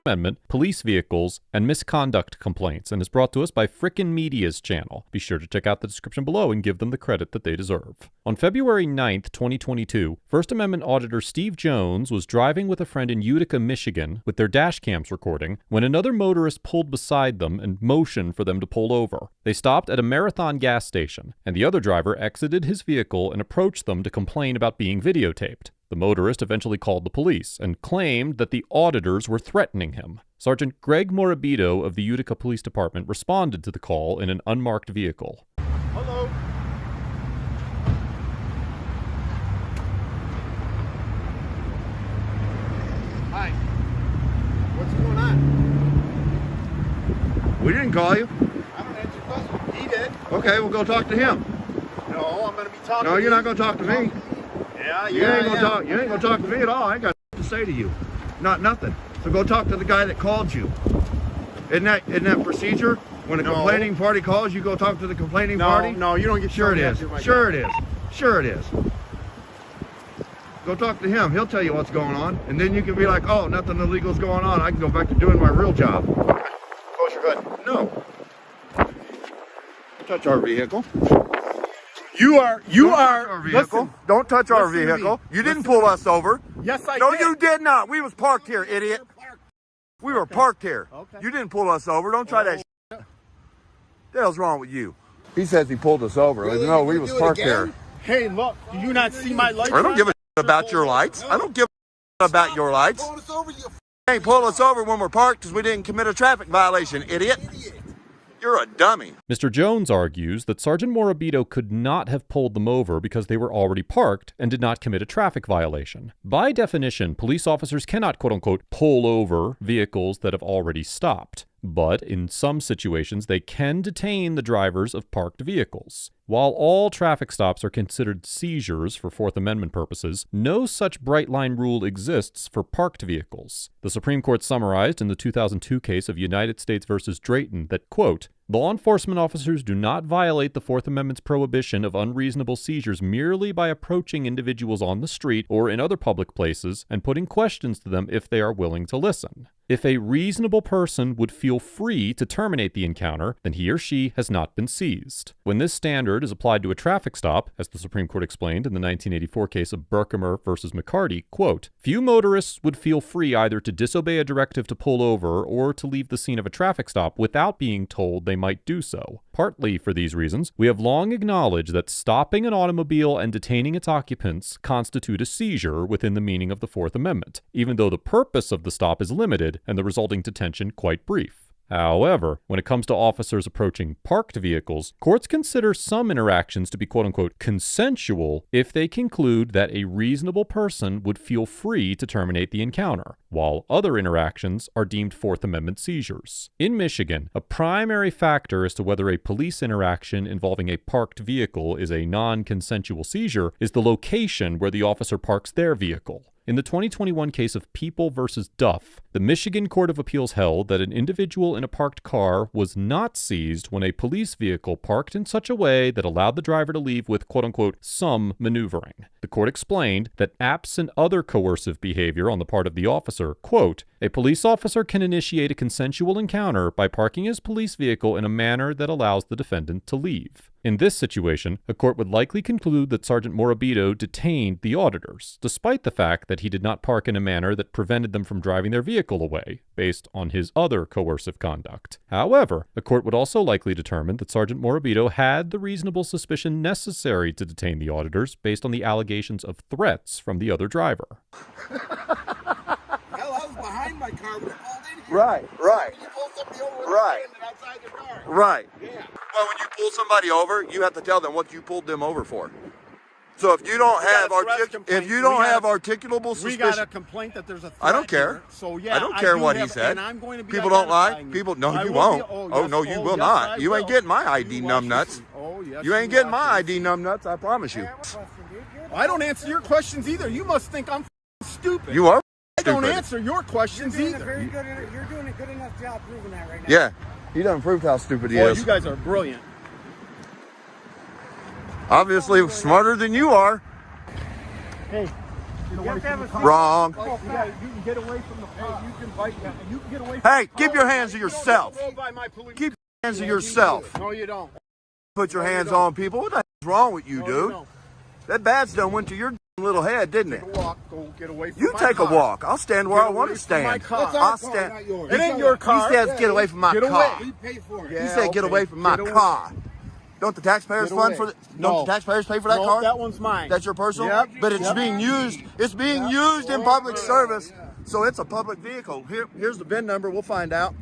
Amendment, police vehicles, and misconduct complaints, and is brought to us by Frickin' Media's channel. Be sure to check out the description below and give them the credit that they deserve. On February 9th, 2022, First Amendment Auditor Steve Jones was driving with a friend in Utica, Michigan, with their dash cams recording, when another motorist pulled beside them and motioned for them to pull over. They stopped at a Marathon gas station, and the other driver exited his vehicle and approached them to complain about being videotaped. The motorist eventually called the police and claimed that the auditors were threatening him. Sergeant Greg Morabito of the Utica Police Department responded to the call in an unmarked vehicle. Hello. Hi. What's going on? We didn't call you. I don't answer questions. He did. Okay, we'll go talk to him. No, I'm going to be talking No, to you're you. not going to talk to me. Yeah, You ain't gonna talk to me at all. I ain't got to say to you. Not nothing. So go talk to the guy that called you. Isn't that procedure? When a complaining party calls, you go talk to the complaining party? No, you don't get Sure it is. Sure it is. Sure it is. Go talk to him. He'll tell you what's going on. And then you can be like, oh, nothing illegal's going on. I can go back to doing my real job. Close your hood. No. Touch our vehicle. You are. Our vehicle. Listen, Don't touch our listen to vehicle. me. You didn't pull us over. Yes, I No, did. you did not. We was parked here, idiot. We were parked here. Okay. You didn't pull us over. Don't try that. What the hell's wrong with you? He says he pulled us over. Really? No, we was parked here. Hey, look. Do you not see my lights? I don't give a about your lights. I don't give a about your lights. You ain't pull us over when we're parked because we didn't commit a traffic violation, idiot. You're a dummy. Mr. Jones argues that Sergeant Morabito could not have pulled them over because they were already parked and did not commit a traffic violation. By definition, police officers cannot, quote-unquote, pull over vehicles that have already stopped. But in some situations, they can detain the drivers of parked vehicles. While all traffic stops are considered seizures for Fourth Amendment purposes, no such bright-line rule exists for parked vehicles. The Supreme Court summarized in the 2002 case of United States v. Drayton that, quote, law enforcement officers do not violate the Fourth Amendment's prohibition of unreasonable seizures merely by approaching individuals on the street or in other public places and putting questions to them if they are willing to listen. If a reasonable person would feel free to terminate the encounter, then he or she has not been seized. When this standard is applied to a traffic stop, as the Supreme Court explained in the 1984 case of Berkemer v. McCarty, quote, few motorists would feel free either to disobey a directive to pull over or to leave the scene of a traffic stop without being told they might do so. Partly for these reasons, we have long acknowledged that stopping an automobile and detaining its occupants constitute a seizure within the meaning of the Fourth Amendment, even though the purpose of the stop is limited and the resulting detention quite brief. However, when it comes to officers approaching parked vehicles, courts consider some interactions to be quote-unquote consensual if they conclude that a reasonable person would feel free to terminate the encounter, while other interactions are deemed Fourth Amendment seizures. In Michigan, a primary factor as to whether a police interaction involving a parked vehicle is a non-consensual seizure is the location where the officer parks their vehicle. In the 2021 case of People v. Duff, the Michigan Court of Appeals held that an individual in a parked car was not seized when a police vehicle parked in such a way that allowed the driver to leave with quote-unquote some maneuvering. The court explained that absent other coercive behavior on the part of the officer, quote, a police officer can initiate a consensual encounter by parking his police vehicle in a manner that allows the defendant to leave. In this situation, a court would likely conclude that Sergeant Morabito detained the auditors, despite the fact that he did not park in a manner that prevented them from driving their vehicle away, based on his other coercive conduct. However, a court would also likely determine that Sergeant Morabito had the reasonable suspicion necessary to detain the auditors based on the allegations of threats from the other driver. Hell, I was behind my car when it pulled in here. Right. You pulled somebody over with Right. a stand outside your car. Right. Yeah. Well, when you pull somebody over, you have to tell them what you pulled them over for. So if you don't have articulable suspicion, We got a complaint that there's a threat I don't care. here. So yeah, I don't care what he have, said. And I'm going to be People don't lie. identifying People, you. no, I you will won't. be- Oh, yes, no, you will yes, not. I You ain't will. getting my ID You numb watch nuts. this. Oh, yes, You ain't getting my watch ID numb nuts. I promise you. I don't answer your questions either. You must think I'm stupid. You are I don't stupid. answer your questions You're doing either. you're doing a good enough job proving that right now. Yeah. He done proved how stupid he Boy, is. you guys are brilliant. Obviously smarter than you are. Hey, Get away from the car. Wrong. Yeah, you can get away from the car. You can bite that. You can get away from Hey, the car. keep your hands to yourself. You don't go by my police. Keep your hands to yourself. No, you don't. Put your hands on people. What the hell's wrong with you, No, dude? don't. That badge done went to your little head, didn't it? Take a walk. Go get away from You my take car. a walk. I'll stand where Get I want away to from stand. my car. I'll stand. It ain't your car. He says get away from my Get away. car. We pay for it. He said get away from my Get away. car. Don't the taxpayers Get fund away. for the, No. don't the taxpayers pay for that No, car? that one's mine. That's your personal? Yep. But it's Yep. being used. It's being used in public service. So it's a public vehicle. Here's the VIN number. We'll find out.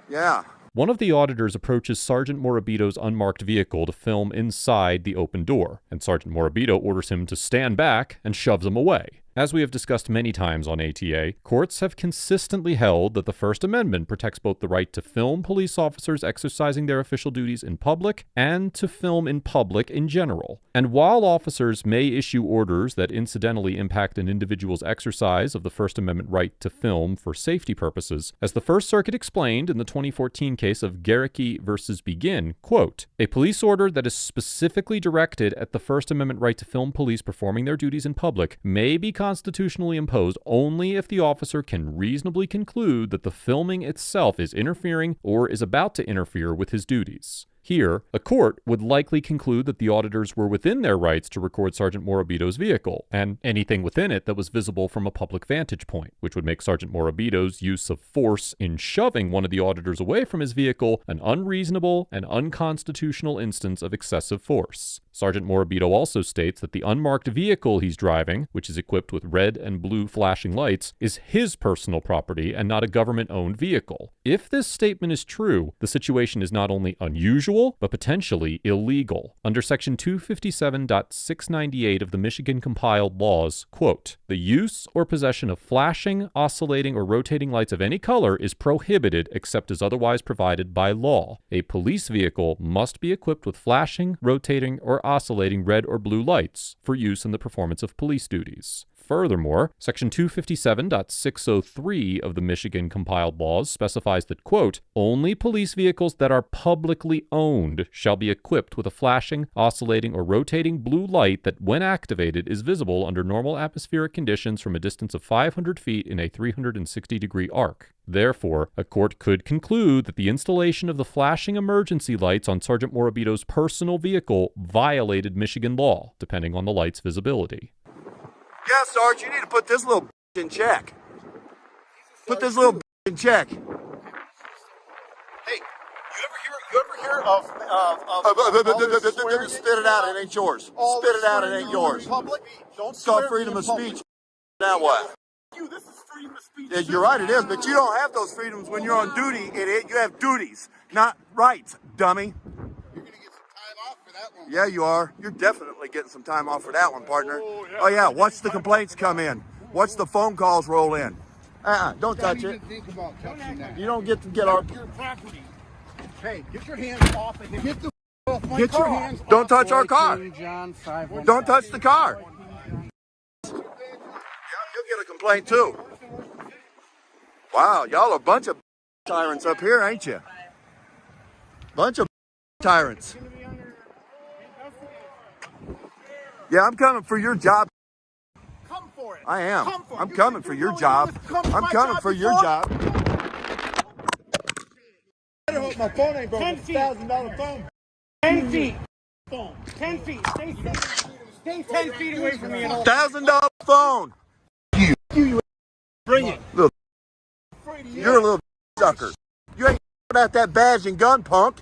Yeah. One of the auditors approaches Sergeant Morabito's unmarked vehicle to film inside the open door, and Sergeant Morabito orders him to stand back and shoves him away. As we have discussed many times on ATA, courts have consistently held that the First Amendment protects both the right to film police officers exercising their official duties in public and to film in public in general. And while officers may issue orders that incidentally impact an individual's exercise of the First Amendment right to film for safety purposes, as the First Circuit explained in the 2014 case of Garricky versus Begin, quote, "A police order that is specifically directed at the First Amendment right to film police performing their duties in public may be constitutionally imposed only if the officer can reasonably conclude that the filming itself is interfering or is about to interfere with his duties." Here, a court would likely conclude that the auditors were within their rights to record Sergeant Morabito's vehicle, and anything within it that was visible from a public vantage point, which would make Sergeant Morabito's use of force in shoving one of the auditors away from his vehicle an unreasonable and unconstitutional instance of excessive force. Sergeant Morabito also states that the unmarked vehicle he's driving, which is equipped with red and blue flashing lights, is his personal property and not a government-owned vehicle. If this statement is true, the situation is not only unusual, but potentially illegal. Under Section 257.698 of the Michigan compiled laws, quote, "The use or possession of flashing, oscillating, or rotating lights of any color is prohibited except as otherwise provided by law. A police vehicle must be equipped with flashing, rotating, or oscillating red or blue lights for use in the performance of police duties." Furthermore, Section 257.603 of the Michigan compiled laws specifies that, quote, "Only police vehicles that are publicly owned shall be equipped with a flashing, oscillating, or rotating blue light that, when activated, is visible under normal atmospheric conditions from a distance of 500 feet in a 360-degree arc." Therefore, a court could conclude that the installation of the flashing emergency lights on Sergeant Morabito's personal vehicle violated Michigan law, depending on the light's visibility. Yeah, Sarge, you need to put this little in check. Put this little in check. Hey, you ever hear of swearing Spit it out, it ain't yours. all Spit it out, it swearing ain't in yours. public? Don't It's called swear freedom in of public. speech. Now what? This is freedom of speech. Yeah, you're right, it is, but you don't have those freedoms when you're on duty, idiot. You have duties, not rights, dummy. You're gonna get some time off for that one. Yeah, you are. You're definitely getting some time off for that one, partner. Oh, yeah, watch the complaints come in. Watch the phone calls roll in. Don't touch it. Think about touching that. You don't get to get our... Your property. Hey, get your hands off of him. Get the off my Get car. your hands. Don't touch our car. John 5. Don't touch the car. Yeah, you'll get a complaint too. Wow, y'all are a bunch of tyrants up here, ain't you? Bunch of tyrants. Yeah, I'm coming for your job. Come for it. I am. Come for it. I'm coming for your job. I'm coming for your job. I hope my phone ain't broken. It's $1,000 phone. 10 feet. 10 feet. Stay 10 feet away from me. $1,000 phone. Bring it. You're a little sucker. You ain't without that badge and gun, punk.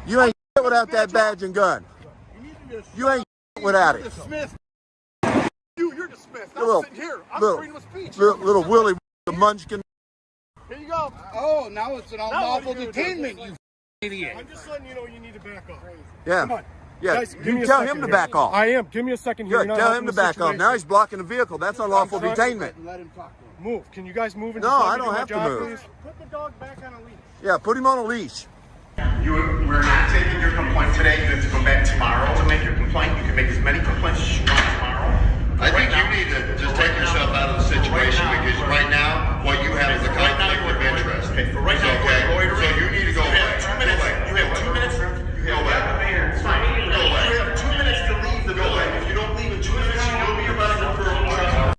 You ain't without that badge and gun. You ain't without it. Dismissed. You're dismissed. I'm Little- sitting here. I'm little- freedom of speech. Little Willie the Munchkin. Here you go. Oh, now it's an unlawful what are you gonna detainment, you idiot. I'm just letting you know you need to back up. Yeah. Come on. Yeah. Guys, give me You a tell second him to here. back off. I am. Give me a second here. Good. You're not Tell helping him to the back off. situation. Now he's blocking the vehicle. That's unlawful sorry. detainment. Let him talk to him. Move. Can you guys move? No, I don't have to move. Put the dog back on a leash. Yeah, put him on a leash. We're not taking your complaint today. You have to come back tomorrow to make your complaint. You can make as many complaints as you want tomorrow. I think you need to just take yourself out of the situation because right now, what you have is a conflict of interest. Okay, for right now, Okay, you're loitering. so you need to go You away. have 2 minutes. Go away. You have 2 minutes. Go away. It's fine. Go away. You have 2 minutes to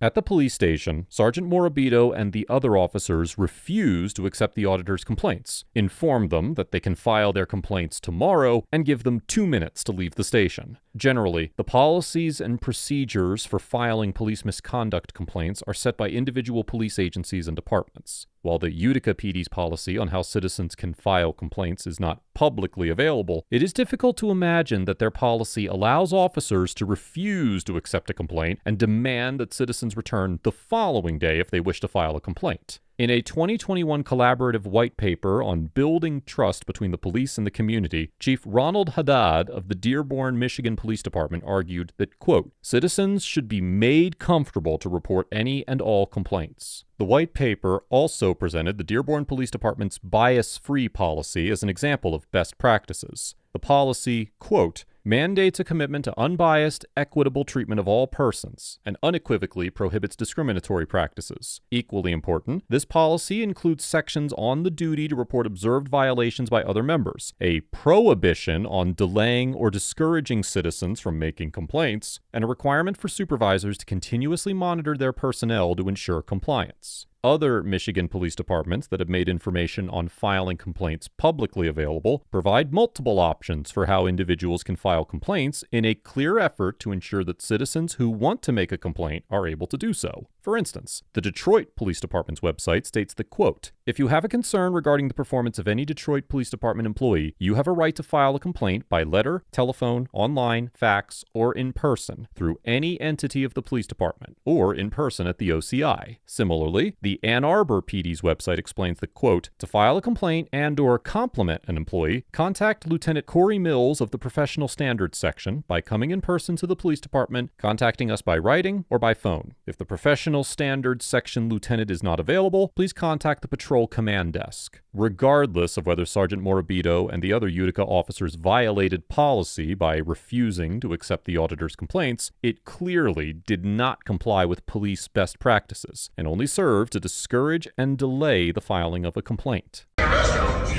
At the police station, Sergeant Morabito and the other officers refuse to accept the auditor's complaints, inform them that they can file their complaints tomorrow, and give them 2 minutes to leave the station. Generally, the policies and procedures for filing police misconduct complaints are set by individual police agencies and departments. While the Utica PD's policy on how citizens can file complaints is not publicly available, it is difficult to imagine that their policy allows officers to refuse to accept a complaint and demand that citizens return the following day if they wish to file a complaint. In a 2021 collaborative white paper on building trust between the police and the community, Chief Ronald Haddad of the Dearborn, Michigan Police Department argued that, quote, citizens should be made comfortable to report any and all complaints. The white paper also presented the Dearborn Police Department's bias-free policy as an example of best practices. The policy, quote, mandates a commitment to unbiased, equitable treatment of all persons, and unequivocally prohibits discriminatory practices. Equally important, this policy includes sections on the duty to report observed violations by other members, a prohibition on delaying or discouraging citizens from making complaints, and a requirement for supervisors to continuously monitor their personnel to ensure compliance. Other Michigan police departments that have made information on filing complaints publicly available provide multiple options for how individuals can file complaints in a clear effort to ensure that citizens who want to make a complaint are able to do so. For instance, the Detroit Police Department's website states that, quote, if you have a concern regarding the performance of any Detroit Police Department employee, you have a right to file a complaint by letter, telephone, online, fax, or in person through any entity of the police department, or in person at the OCI. Similarly, the Ann Arbor PD's website explains that, quote, to file a complaint and or compliment an employee, contact Lieutenant Corey Mills of the Professional Standards section by coming in person to the police department, contacting us by writing, or by phone. If the Professional Standards section lieutenant is not available, please contact the Patrol Command Desk. Regardless of whether Sergeant Morabito and the other Utica officers violated policy by refusing to accept the auditor's complaints, it clearly did not comply with police best practices and only served to discourage and delay the filing of a complaint. You have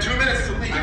2 minutes to leave.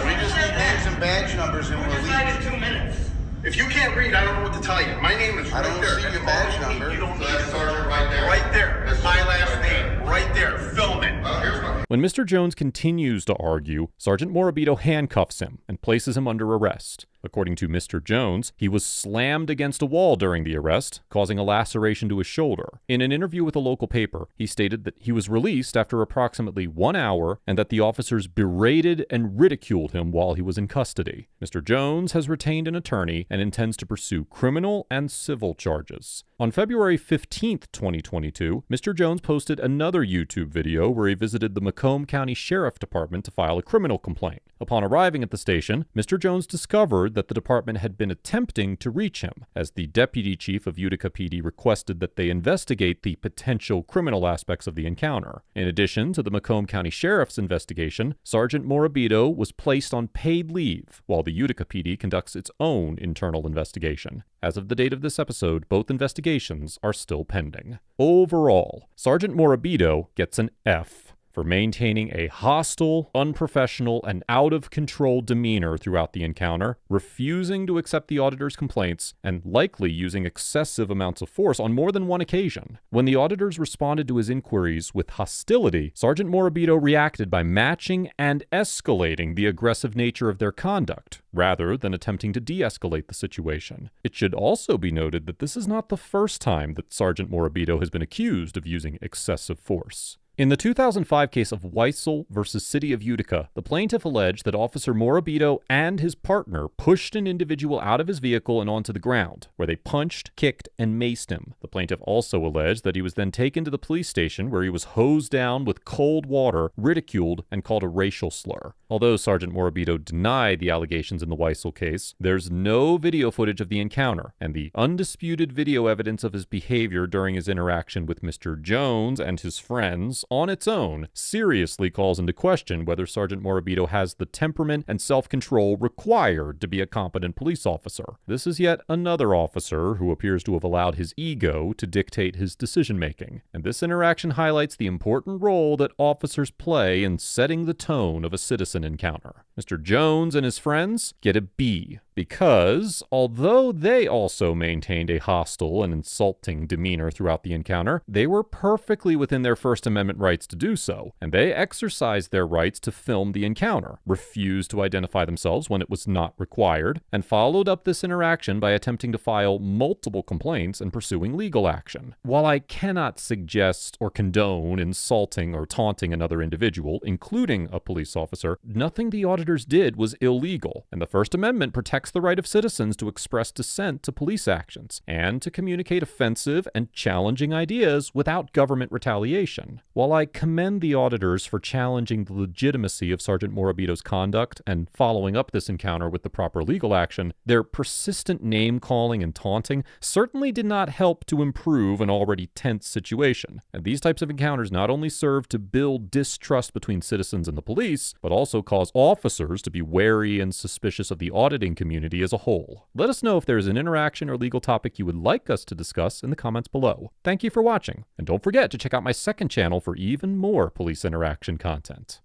We just need names and badge numbers and we'll leave. 2 minutes. If you can't read, I don't know what to tell you. My name is I right don't there. see your badge number. You don't So need that's it. Sergeant right there. Right there. That's My Sergeant last right there. name. Right there. Film it. Here's my... When Mr. Jones continues to argue, Sergeant Morabito handcuffs him and places him under arrest. According to Mr. Jones, he was slammed against a wall during the arrest, causing a laceration to his shoulder. In an interview with a local paper, he stated that he was released after approximately 1 hour and that the officers berated and ridiculed him while he was in custody. Mr. Jones has retained an attorney and intends to pursue criminal and civil charges. On February 15th, 2022, Mr. Jones posted another YouTube video where he visited the Macomb County Sheriff Department to file a criminal complaint. Upon arriving at the station, Mr. Jones discovered that the department had been attempting to reach him, as the deputy chief of Utica PD requested that they investigate the potential criminal aspects of the encounter. In addition to the Macomb County Sheriff's investigation, Sergeant Morabito was placed on paid leave, while the Utica PD conducts its own internal investigation. As of the date of this episode, both investigations are still pending. Overall, Sergeant Morabito gets an F for maintaining a hostile, unprofessional, and out-of-control demeanor throughout the encounter, refusing to accept the auditor's complaints, and likely using excessive amounts of force on more than one occasion. When the auditors responded to his inquiries with hostility, Sergeant Morabito reacted by matching and escalating the aggressive nature of their conduct, rather than attempting to de-escalate the situation. It should also be noted that this is not the first time that Sergeant Morabito has been accused of using excessive force. In the 2005 case of Weissel versus City of Utica, the plaintiff alleged that Officer Morabito and his partner pushed an individual out of his vehicle and onto the ground, where they punched, kicked, and maced him. The plaintiff also alleged that he was then taken to the police station where he was hosed down with cold water, ridiculed, and called a racial slur. Although Sergeant Morabito denied the allegations in the Weissel case, there's no video footage of the encounter, and the undisputed video evidence of his behavior during his interaction with Mr. Jones and his friends on its own seriously calls into question whether Sergeant Morabito has the temperament and self-control required to be a competent police officer. This is yet another officer who appears to have allowed his ego to dictate his decision-making, and this interaction highlights the important role that officers play in setting the tone of a citizen citizen encounter. Mr. Jones and his friends get a B, because although they also maintained a hostile and insulting demeanor throughout the encounter, they were perfectly within their First Amendment rights to do so, and they exercised their rights to film the encounter, refused to identify themselves when it was not required, and followed up this interaction by attempting to file multiple complaints and pursuing legal action. While I cannot suggest or condone insulting or taunting another individual, including a police officer, nothing the auditors did was illegal, and the First Amendment protects the right of citizens to express dissent to police actions and to communicate offensive and challenging ideas without government retaliation. While I commend the auditors for challenging the legitimacy of Sergeant Morabito's conduct and following up this encounter with the proper legal action, their persistent name-calling and taunting certainly did not help to improve an already tense situation. And these types of encounters not only serve to build distrust between citizens and the police, but also cause officers to be wary and suspicious of the auditing community as a whole. Let us know if there is an interaction or legal topic you would like us to discuss in the comments below. Thank you for watching, and don't forget to check out my second channel for even more police interaction content.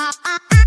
Ah, ah, ah.